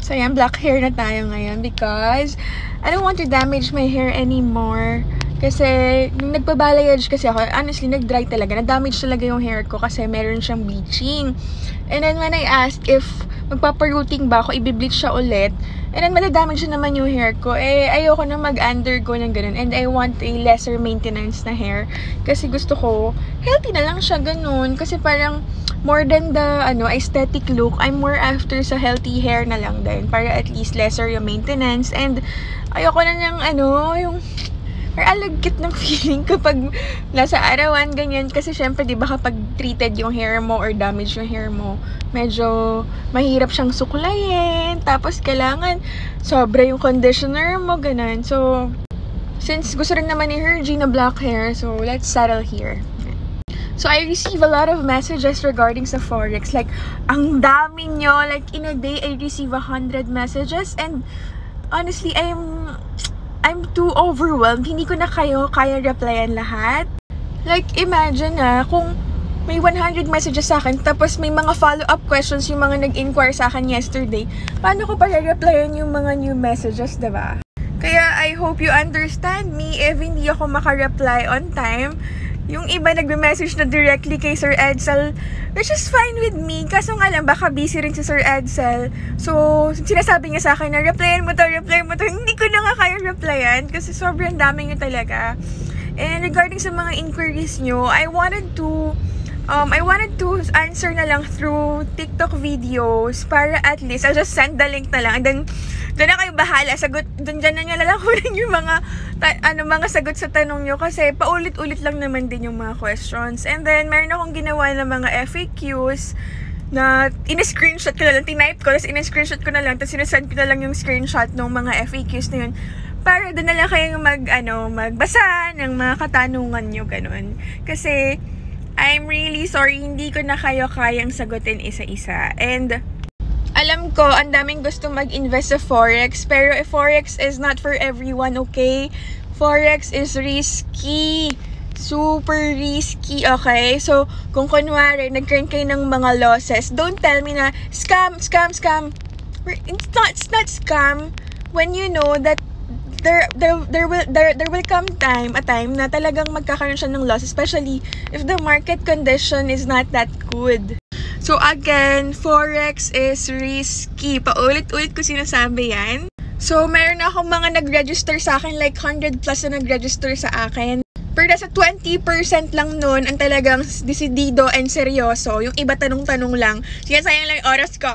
So, ayan, black hair na tayo ngayon because I don't want to damage my hair anymore. Kasi, nung nagpa-balayage kasi ako, honestly, nag-dry talaga. Na-damage talaga yung hair ko kasi meron siyang bleaching. And then, when I asked if magpaparuting ba ako, i-bleach siya ulit, and then, madadamage na naman yung hair ko. Eh, ayoko na mag-undergo ng ganun. And I want a lesser maintenance na hair. Kasi gusto ko, healthy na lang siya ganun. Kasi parang, more than the aesthetic look, I'm more after sa healthy hair na lang din. Para at least lesser yung maintenance. And, ayoko na ng yung alagkit ng feeling kapag nasa arawan, ganyan. Kasi syempre, di ba kapag treated yung hair mo or damage yung hair mo, medyo mahirap siyang suklayin. Tapos, kailangan sobra yung conditioner mo, ganun. So, since gusto rin naman ni Hergie na black hair, so let's settle here. So, I receive a lot of messages regarding sa Forex. Like, ang dami nyo. Like, in a day, I receive 100 messages. And, honestly, I'm too overwhelmed. Hindi ko na kayo kaya replyan lahat. Like, imagine kung may 100 messages sa akin, tapos may mga follow-up questions yung mga nag-inquire sa akin yesterday, paano ko para replyan yung mga new messages, diba? Kaya, I hope you understand me if hindi ako maka-reply on time. Yung iba nagme-message na directly kay Sir Edsel, which is fine with me. Kaso nga lang, baka busy rin si Sir Edsel. So, sinasabi niya sa akin na, replyan mo to. Hindi ko na nga kaya replyan kasi sobrang dami nyo talaga. And regarding sa mga inquiries nyo, I wanted to answer na lang through TikTok videos para at least, I'll just send the link na lang. And then, doon na kayo bahala. Dyan na nyo lang kunin yung mga sagot sa tanong nyo. Kasi paulit-ulit lang naman din yung mga questions. And then, meron akong ginawa ng mga FAQs na in-screenshot ko na lang. Tinype ko, tapos in-screenshot ko na lang. Tapos sinasend ko na lang yung screenshot ng mga FAQs na yun. Para doon na lang kayo magbasa ng mga katanungan nyo. Ganun. Kasi, I'm really sorry, hindi ko na kayo kayang sagutin isa-isa. And, alam ko, ang daming gusto mag-invest sa Forex, pero Forex is not for everyone, okay? Forex is risky. Super risky, okay? So, kung kunwari, nag-earn kayo ng mga losses, don't tell me na, scam. It's not scam when you know that there will come a time na talagang magkakaroon siya ng loss, especially if the market condition is not that good. So again, Forex is risky. Paulit-ulit ko sinasabi yan. So meron akong mga nag-register sa akin, like 100 plus na nag-register sa akin. Pero nasa 20% lang nun ang talagang desidido and seryoso. Yung iba tanong-tanong lang. Sige, sayang lang yung oras ko.